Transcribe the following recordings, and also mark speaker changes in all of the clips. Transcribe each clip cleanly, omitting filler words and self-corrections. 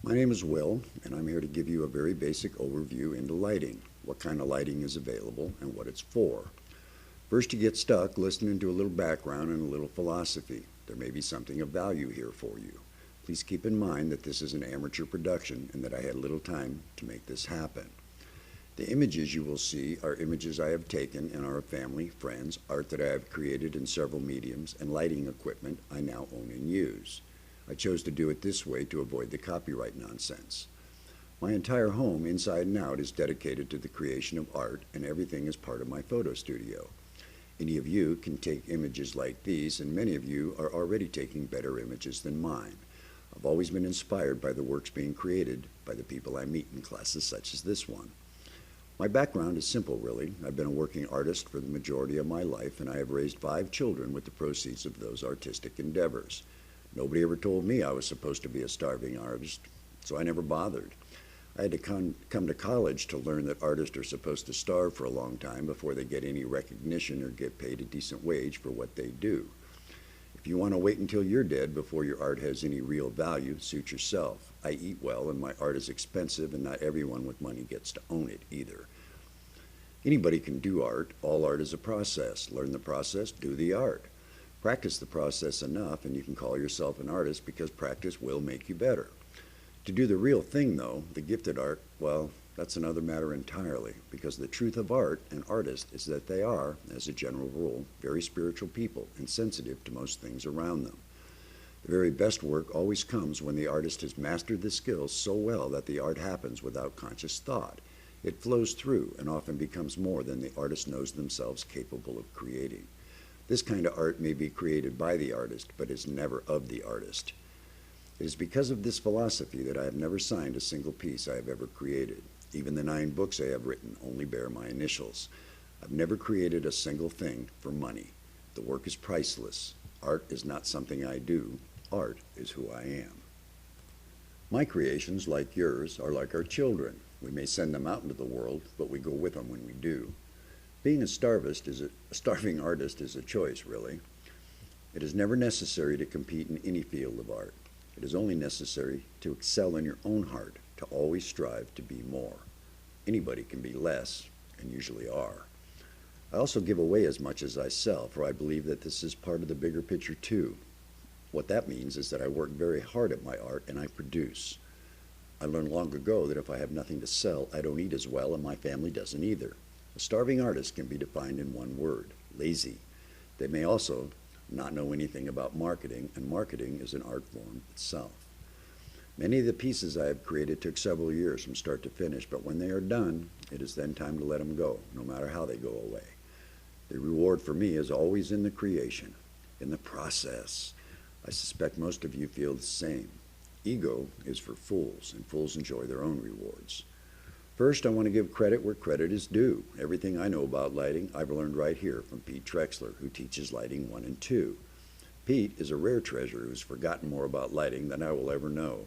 Speaker 1: My name is Will, and I'm here to give you a very basic overview into lighting, what kind of lighting is available, and what it's for. First, you get stuck listening to a little background and a little philosophy. There may be something of value here for you. Please keep in mind that this is an amateur production and that I had little time to make this happen. The images you will see are images I have taken in our family, friends, art that I have created in several mediums, and lighting equipment I now own and use. I chose to do it this way to avoid the copyright nonsense. My entire home, inside and out, is dedicated to the creation of art, and everything is part of my photo studio. Any of you can take images like these, and many of you are already taking better images than mine. I've always been inspired by the works being created by the people I meet in classes such as this one. My background is simple, really. I've been a working artist for the majority of my life, and I have raised 5 children with the proceeds of those artistic endeavors. Nobody ever told me I was supposed to be a starving artist, so I never bothered. I had to come to college to learn that artists are supposed to starve for a long time before they get any recognition or get paid a decent wage for what they do. If you want to wait until you're dead before your art has any real value, suit yourself. I eat well, and my art is expensive, and not everyone with money gets to own it either. Anybody can do art. All art is a process. Learn the process, do the art. Practice the process enough and you can call yourself an artist because practice will make you better. To do the real thing though, the gifted art, well, that's another matter entirely, because the truth of art and artists is that they are, as a general rule, very spiritual people and sensitive to most things around them. The very best work always comes when the artist has mastered the skills so well that the art happens without conscious thought. It flows through and often becomes more than the artist knows themselves capable of creating. This kind of art may be created by the artist, but is never of the artist. It is because of this philosophy that I have never signed a single piece I have ever created. Even the 9 books I have written only bear my initials. I've never created a single thing for money. The work is priceless. Art is not something I do. Art is who I am. My creations, like yours, are like our children. We may send them out into the world, but we go with them when we do. Being a starving artist is a choice, really. It is never necessary to compete in any field of art. It is only necessary to excel in your own heart, to always strive to be more. Anybody can be less, and usually are. I also give away as much as I sell, for I believe that this is part of the bigger picture too. What that means is that I work very hard at my art and I produce. I learned long ago that if I have nothing to sell, I don't eat as well and my family doesn't either. A starving artist can be defined in one word: lazy. They may also not know anything about marketing, and marketing is an art form itself. Many of the pieces I have created took several years from start to finish, but when they are done, it is then time to let them go, no matter how they go away. The reward for me is always in the creation, in the process. I suspect most of you feel the same. Ego is for fools, and fools enjoy their own rewards. First, I want to give credit where credit is due. Everything I know about lighting, I've learned right here from Pete Trexler, who teaches Lighting 1 and 2. Pete is a rare treasure who's forgotten more about lighting than I will ever know.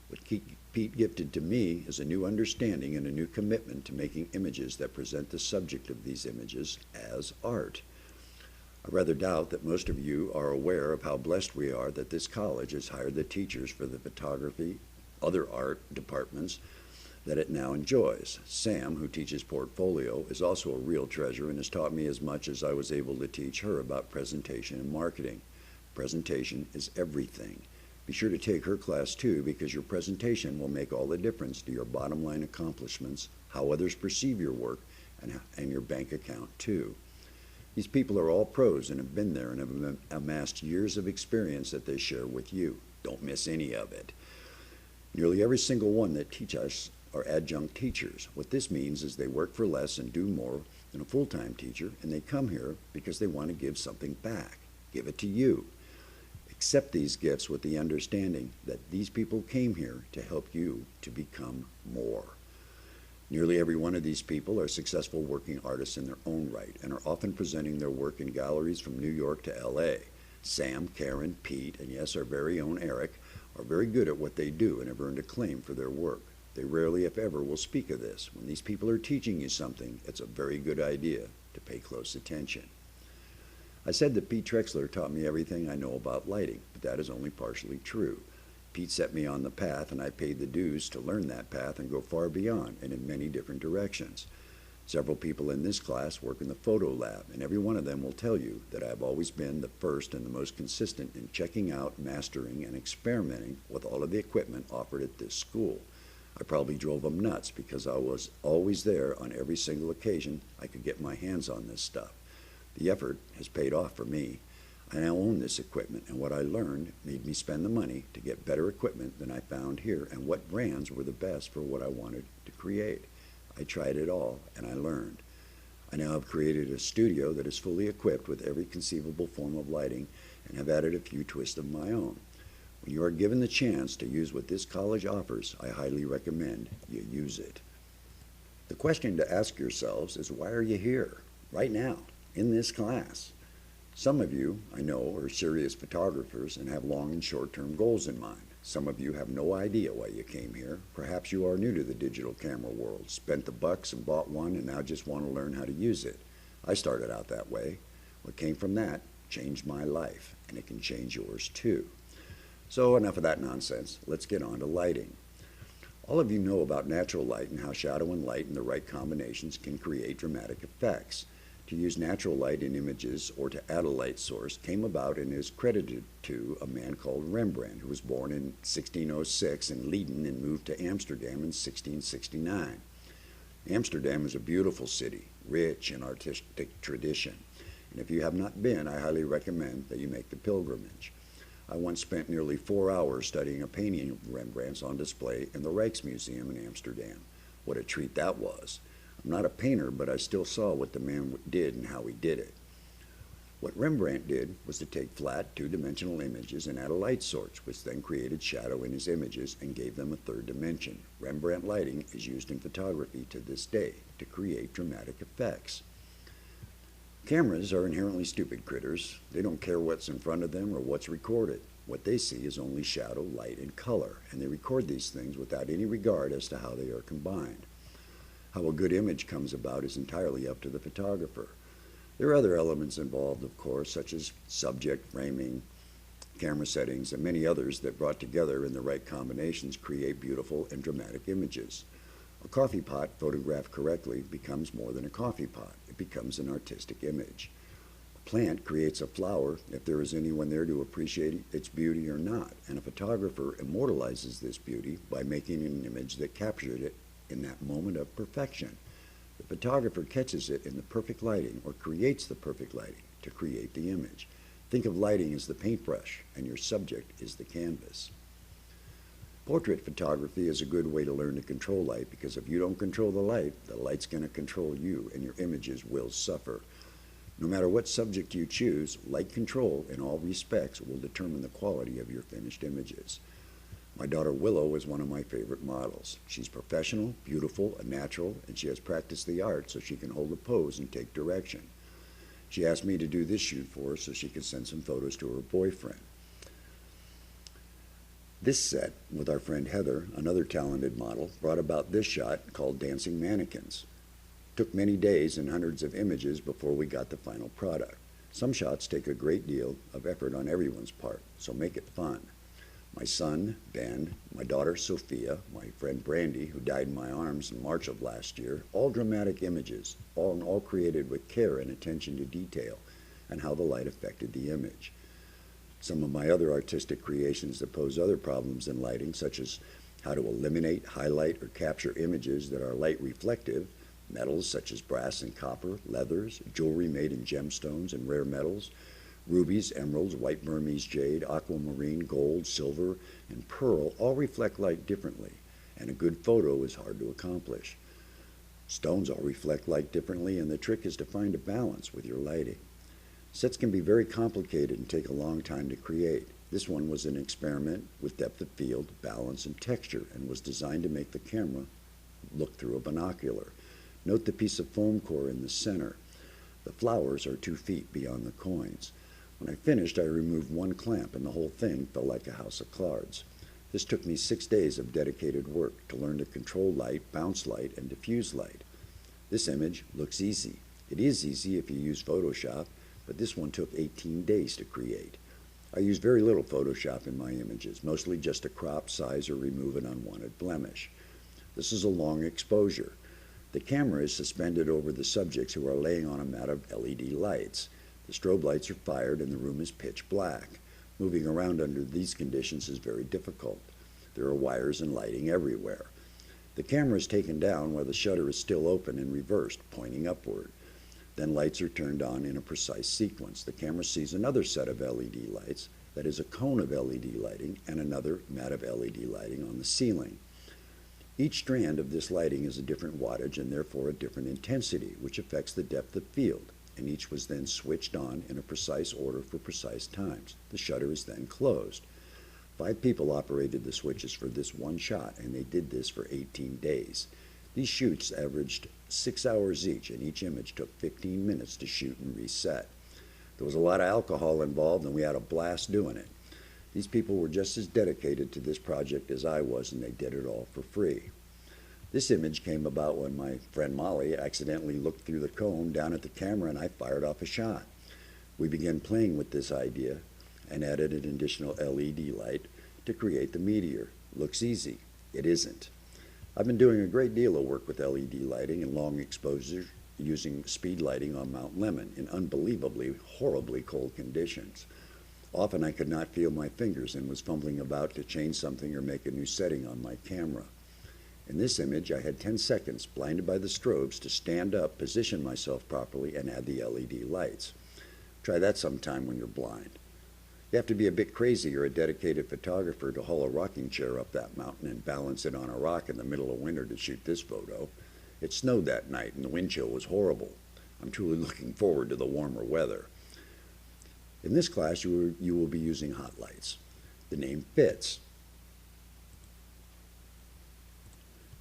Speaker 1: What Pete gifted to me is a new understanding and a new commitment to making images that present the subject of these images as art. I rather doubt that most of you are aware of how blessed we are that this college has hired the teachers for the photography, other art departments that it now enjoys. Sam, who teaches portfolio, is also a real treasure and has taught me as much as I was able to teach her about presentation and marketing. Presentation is everything. Be sure to take her class too, because your presentation will make all the difference to your bottom line accomplishments, how others perceive your work, and your bank account too. These people are all pros and have been there and have amassed years of experience that they share with you. Don't miss any of it. Nearly every single one that teach us are adjunct teachers. What this means is they work for less and do more than a full-time teacher, and they come here because they want to give something back. Give it to you. Accept these gifts with the understanding that these people came here to help you to become more. Nearly every one of these people are successful working artists in their own right and are often presenting their work in galleries from New York to LA. Sam, Karen, Pete, and yes, our very own Eric, are very good at what they do and have earned acclaim for their work. They rarely, if ever, will speak of this. When these people are teaching you something, it's a very good idea to pay close attention. I said that Pete Trexler taught me everything I know about lighting, but that is only partially true. Pete set me on the path, and I paid the dues to learn that path and go far beyond and in many different directions. Several people in this class work in the photo lab, and every one of them will tell you that I've always been the first and the most consistent in checking out, mastering, and experimenting with all of the equipment offered at this school. I probably drove them nuts because I was always there on every single occasion I could get my hands on this stuff. The effort has paid off for me. I now own this equipment, and what I learned made me spend the money to get better equipment than I found here and what brands were the best for what I wanted to create. I tried it all, and I learned. I now have created a studio that is fully equipped with every conceivable form of lighting and have added a few twists of my own. When you are given the chance to use what this college offers, I highly recommend you use it. The question to ask yourselves is, why are you here, right now, in this class? Some of you, I know, are serious photographers and have long and short-term goals in mind. Some of you have no idea why you came here. Perhaps you are new to the digital camera world, spent the bucks and bought one and now just want to learn how to use it. I started out that way. What came from that changed my life, and it can change yours too. So enough of that nonsense. Let's get on to lighting. All of you know about natural light and how shadow and light in the right combinations can create dramatic effects. To use natural light in images or to add a light source came about and is credited to a man called Rembrandt, who was born in 1606 in Leiden and moved to Amsterdam in 1669. Amsterdam is a beautiful city, rich in artistic tradition, and if you have not been, I highly recommend that you make the pilgrimage. I once spent nearly 4 hours studying a painting of Rembrandt's on display in the Rijksmuseum in Amsterdam. What a treat that was. I'm not a painter, but I still saw what the man did and how he did it. What Rembrandt did was to take flat, two-dimensional images and add a light source, which then created shadow in his images and gave them a third dimension. Rembrandt lighting is used in photography to this day to create dramatic effects. Cameras are inherently stupid critters. They don't care what's in front of them or what's recorded. What they see is only shadow, light, and color, and they record these things without any regard as to how they are combined. How a good image comes about is entirely up to the photographer. There are other elements involved, of course, such as subject, framing, camera settings, and many others that brought together in the right combinations create beautiful and dramatic images. A coffee pot photographed correctly becomes more than a coffee pot. It becomes an artistic image. A plant creates a flower if there is anyone there to appreciate its beauty or not, and a photographer immortalizes this beauty by making an image that captured it in that moment of perfection. The photographer catches it in the perfect lighting or creates the perfect lighting to create the image. Think of lighting as the paintbrush and your subject is the canvas. Portrait photography is a good way to learn to control light because if you don't control the light's going to control you and your images will suffer. No matter what subject you choose, light control in all respects will determine the quality of your finished images. My daughter Willow is one of my favorite models. She's professional, beautiful, a natural, and she has practiced the art so she can hold a pose and take direction. She asked me to do this shoot for her so she could send some photos to her boyfriend. This set, with our friend Heather, another talented model, brought about this shot called Dancing Mannequins. It took many days and hundreds of images before we got the final product. Some shots take a great deal of effort on everyone's part, so make it fun. My son, Ben, my daughter, Sophia, my friend Brandy, who died in my arms in March of last year, all dramatic images, all created with care and attention to detail and how the light affected the image. Some of my other artistic creations that pose other problems in lighting, such as how to eliminate, highlight, or capture images that are light reflective, metals such as brass and copper, leathers, jewelry made in gemstones and rare metals, rubies, emeralds, white Burmese jade, aquamarine, gold, silver, and pearl all reflect light differently, and a good photo is hard to accomplish. Stones all reflect light differently, and the trick is to find a balance with your lighting. Sets can be very complicated and take a long time to create. This one was an experiment with depth of field, balance, and texture, and was designed to make the camera look through a binocular. Note the piece of foam core in the center. The flowers are 2 feet beyond the coins. When I finished, I removed one clamp and the whole thing felt like a house of cards. This took me 6 days of dedicated work to learn to control light, bounce light, and diffuse light. This image looks easy. It is easy if you use Photoshop, but this one took 18 days to create. I use very little Photoshop in my images, mostly just to crop, size, or remove an unwanted blemish. This is a long exposure. The camera is suspended over the subjects who are laying on a mat of LED lights. The strobe lights are fired and the room is pitch black. Moving around under these conditions is very difficult. There are wires and lighting everywhere. The camera is taken down while the shutter is still open and reversed, pointing upward. Then lights are turned on in a precise sequence. The camera sees another set of LED lights, that is a cone of LED lighting, and another mat of LED lighting on the ceiling. Each strand of this lighting is a different wattage and therefore a different intensity, which affects the depth of field, and each was then switched on in a precise order for precise times. The shutter is then closed. 5 people operated the switches for this one shot, and they did this for 18 days. These shoots averaged 6 hours each, and each image took 15 minutes to shoot and reset. There was a lot of alcohol involved, and we had a blast doing it. These people were just as dedicated to this project as I was, and they did it all for free. This image came about when my friend Molly accidentally looked through the cone down at the camera, and I fired off a shot. We began playing with this idea and added an additional LED light to create the meteor. Looks easy. It isn't. I've been doing a great deal of work with LED lighting and long exposure using speed lighting on Mount Lemmon in unbelievably, horribly cold conditions. Often I could not feel my fingers and was fumbling about to change something or make a new setting on my camera. In this image, I had 10 seconds, blinded by the strobes, to stand up, position myself properly, and add the LED lights. Try that sometime when you're blind. You have to be a bit crazy or a dedicated photographer to haul a rocking chair up that mountain and balance it on a rock in the middle of winter to shoot this photo. It snowed that night and the wind chill was horrible. I'm truly looking forward to the warmer weather. In this class, you will be using hot lights. The name fits.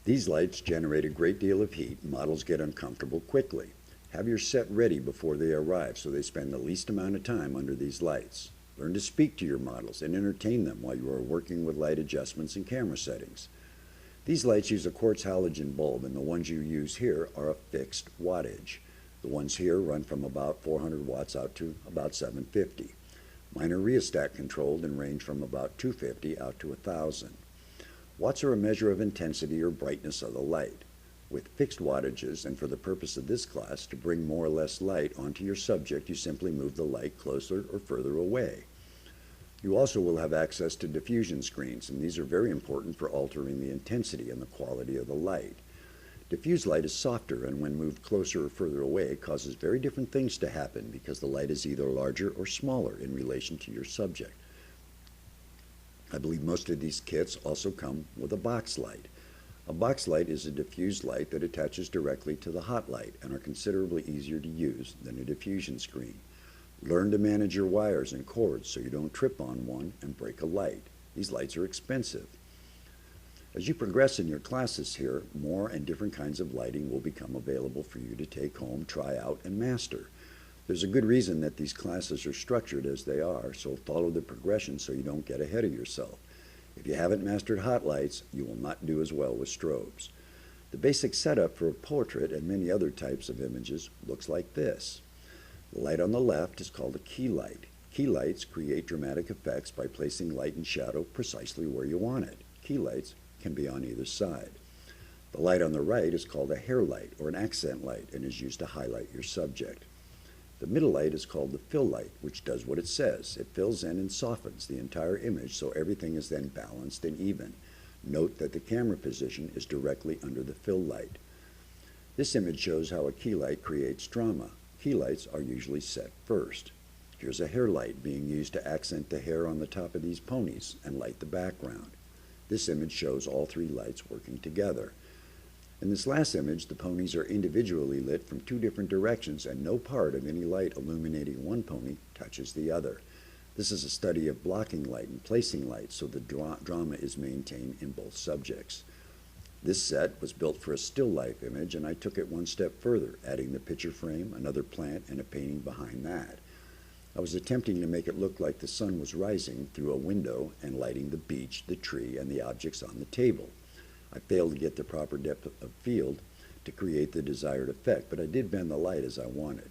Speaker 1: These lights generate a great deal of heat and models get uncomfortable quickly. Have your set ready before they arrive so they spend the least amount of time under these lights. Learn to speak to your models and entertain them while you are working with light adjustments and camera settings. These lights use a quartz halogen bulb, and the ones you use here are a fixed wattage. The ones here run from about 400 watts out to about 750. Mine are rheostat controlled and range from about 250 out to 1,000. Watts are a measure of intensity or brightness of the light. With fixed wattages, and for the purpose of this class, to bring more or less light onto your subject, you simply move the light closer or further away. You also will have access to diffusion screens, and these are very important for altering the intensity and the quality of the light. Diffuse light is softer, and when moved closer or further away, causes very different things to happen because the light is either larger or smaller in relation to your subject. I believe most of these kits also come with a box light. A box light is a diffused light that attaches directly to the hot light and are considerably easier to use than a diffusion screen. Learn to manage your wires and cords so you don't trip on one and break a light. These lights are expensive. As you progress in your classes here, more and different kinds of lighting will become available for you to take home, try out, and master. There's a good reason that these classes are structured as they are, so follow the progression so you don't get ahead of yourself. If you haven't mastered hot lights, you will not do as well with strobes. The basic setup for a portrait and many other types of images looks like this. The light on the left is called a key light. Key lights create dramatic effects by placing light and shadow precisely where you want it. Key lights can be on either side. The light on the right is called a hair light or an accent light and is used to highlight your subject. The middle light is called the fill light, which does what it says. It fills in and softens the entire image so everything is then balanced and even. Note that the camera position is directly under the fill light. This image shows how a key light creates drama. Key lights are usually set first. Here's a hair light being used to accent the hair on the top of these ponies and light the background. This image shows all 3 lights working together. In this last image, the ponies are individually lit from 2 different directions, and no part of any light illuminating one pony touches the other. This is a study of blocking light and placing light so the drama is maintained in both subjects. This set was built for a still life image, and I took it one step further, adding the picture frame, another plant, and a painting behind that. I was attempting to make it look like the sun was rising through a window and lighting the beach, the tree, and the objects on the table. I failed to get the proper depth of field to create the desired effect, but I did bend the light as I wanted.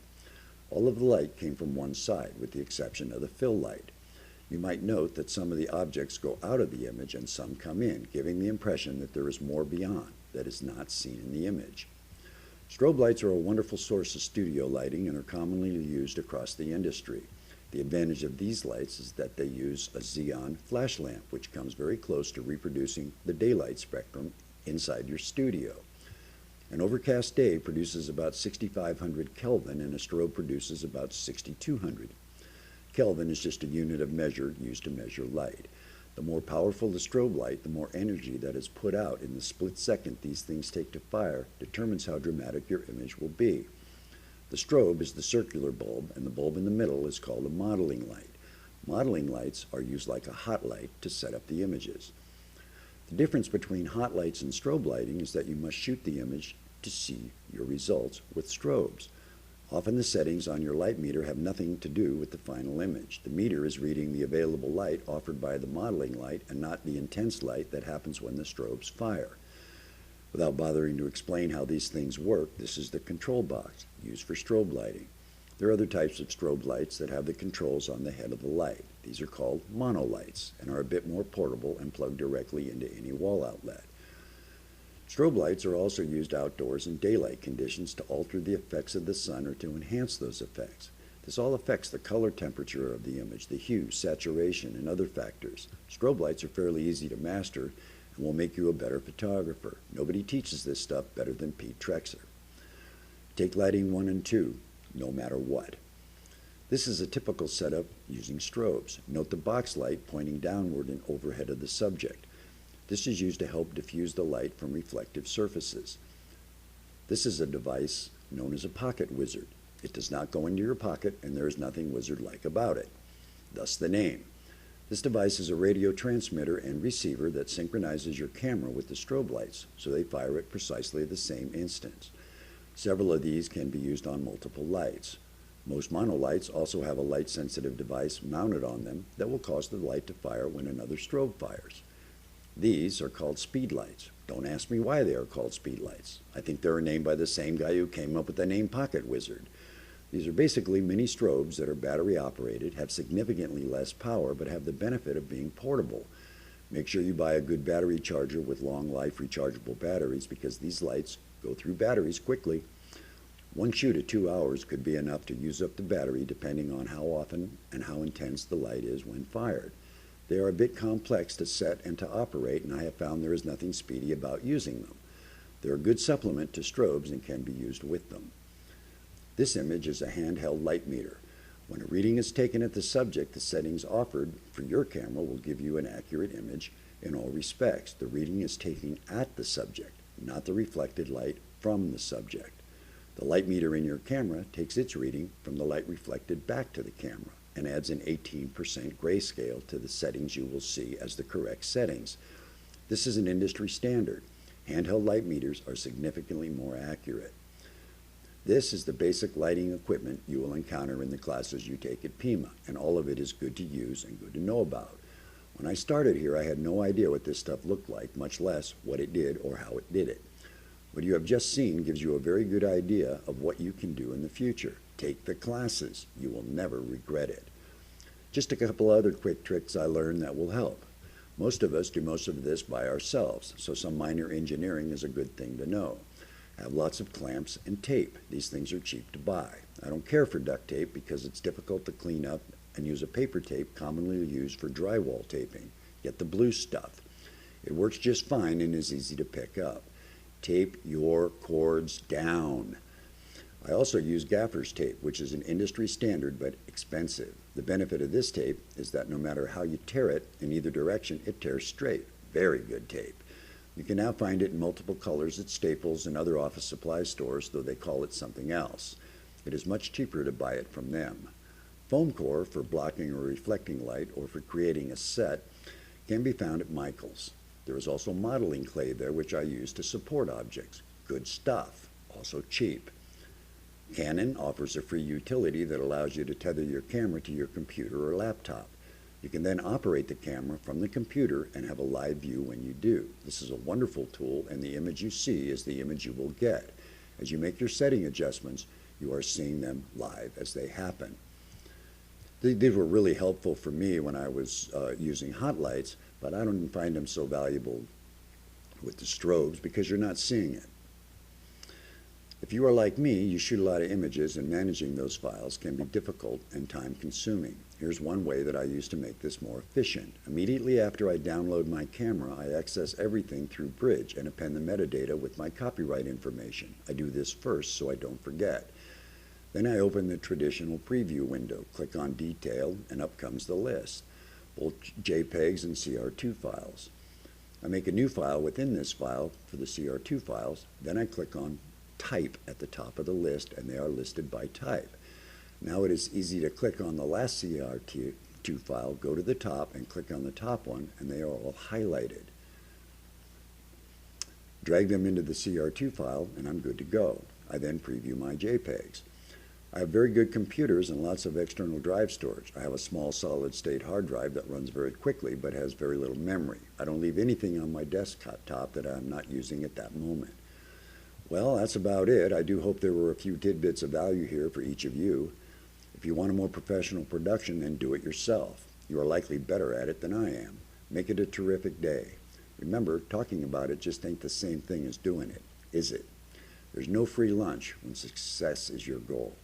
Speaker 1: All of the light came from one side, with the exception of the fill light. You might note that some of the objects go out of the image and some come in, giving the impression that there is more beyond that is not seen in the image. Strobe lights are a wonderful source of studio lighting and are commonly used across the industry. The advantage of these lights is that they use a xenon flash lamp, which comes very close to reproducing the daylight spectrum inside your studio. An overcast day produces about 6,500 Kelvin, and a strobe produces about 6,200. Kelvin is just a unit of measure used to measure light. The more powerful the strobe light, the more energy that is put out in the split second these things take to fire determines how dramatic your image will be. The strobe is the circular bulb, and the bulb in the middle is called a modeling light. Modeling lights are used like a hot light to set up the images. The difference between hot lights and strobe lighting is that you must shoot the image to see your results with strobes. Often the settings on your light meter have nothing to do with the final image. The meter is reading the available light offered by the modeling light and not the intense light that happens when the strobes fire. Without bothering to explain how these things work, this is the control box used for strobe lighting. There are other types of strobe lights that have the controls on the head of the light. These are called monolights and are a bit more portable and plug directly into any wall outlet. Strobe lights are also used outdoors in daylight conditions to alter the effects of the sun or to enhance those effects. This all affects the color temperature of the image, the hue, saturation, and other factors. Strobe lights are fairly easy to master and will make you a better photographer. Nobody teaches this stuff better than Pete Trexler. Take lighting 1 and 2, no matter what. This is a typical setup using strobes. Note the box light pointing downward and overhead of the subject. This is used to help diffuse the light from reflective surfaces. This is a device known as a pocket wizard. It does not go into your pocket, and there is nothing wizard-like about it. Thus the name. This device is a radio transmitter and receiver that synchronizes your camera with the strobe lights, so they fire at precisely the same instance. Several of these can be used on multiple lights. Most monolights also have a light-sensitive device mounted on them that will cause the light to fire when another strobe fires. These are called speed lights. Don't ask me why they are called speed lights. I think they were named by the same guy who came up with the name Pocket Wizard. These are basically mini strobes that are battery operated, have significantly less power, but have the benefit of being portable. Make sure you buy a good battery charger with long life rechargeable batteries because these lights go through batteries quickly. One shoot of 2 hours could be enough to use up the battery depending on how often and how intense the light is when fired. They are a bit complex to set and to operate, and I have found there is nothing speedy about using them. They're a good supplement to strobes and can be used with them. This image is a handheld light meter. When a reading is taken at the subject, the settings offered for your camera will give you an accurate image in all respects. The reading is taken at the subject, not the reflected light from the subject. The light meter in your camera takes its reading from the light reflected back to the camera and adds an 18% grayscale to the settings you will see as the correct settings. This is an industry standard. Handheld light meters are significantly more accurate. This is the basic lighting equipment you will encounter in the classes you take at Pima, and all of it is good to use and good to know about. When I started here, I had no idea what this stuff looked like, much less what it did or how it did it. What you have just seen gives you a very good idea of what you can do in the future. Take the classes. You will never regret it. Just a couple other quick tricks I learned that will help. Most of us do most of this by ourselves, so some minor engineering is a good thing to know. Have lots of clamps and tape. These things are cheap to buy. I don't care for duct tape because it's difficult to clean up, and use a paper tape commonly used for drywall taping. Get the blue stuff. It works just fine and is easy to pick up. Tape your cords down. I also use gaffer's tape, which is an industry standard but expensive. The benefit of this tape is that no matter how you tear it in either direction, it tears straight. Very good tape. You can now find it in multiple colors at Staples and other office supply stores, though they call it something else. It is much cheaper to buy it from them. Foam core for blocking or reflecting light or for creating a set can be found at Michael's. There is also modeling clay there, which I use to support objects. Good stuff, also cheap. Canon offers a free utility that allows you to tether your camera to your computer or laptop. You can then operate the camera from the computer and have a live view when you do. This is a wonderful tool, and the image you see is the image you will get. As you make your setting adjustments, you are seeing them live as they happen. These were really helpful for me when I was using hot lights, but I don't find them so valuable with the strobes because you're not seeing it. If you are like me, you shoot a lot of images, and managing those files can be difficult and time-consuming. Here's one way that I use to make this more efficient. Immediately after I download my camera, I access everything through Bridge and append the metadata with my copyright information. I do this first so I don't forget. Then I open the traditional preview window, click on Detail, and up comes the list, both JPEGs and CR2 files. I make a new file within this file for the CR2 files, then I click on Type at the top of the list, and they are listed by type. Now it is easy to click on the last CR2 file, go to the top, and click on the top one, and they are all highlighted. Drag them into the CR2 file, and I'm good to go. I then preview my JPEGs. I have very good computers and lots of external drive storage. I have a small solid-state hard drive that runs very quickly but has very little memory. I don't leave anything on my desktop that I'm not using at that moment. Well, that's about it. I do hope there were a few tidbits of value here for each of you. If you want a more professional production, then do it yourself. You are likely better at it than I am. Make it a terrific day. Remember, talking about it just ain't the same thing as doing it, is it? There's no free lunch when success is your goal.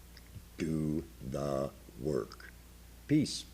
Speaker 1: Do the work. Peace.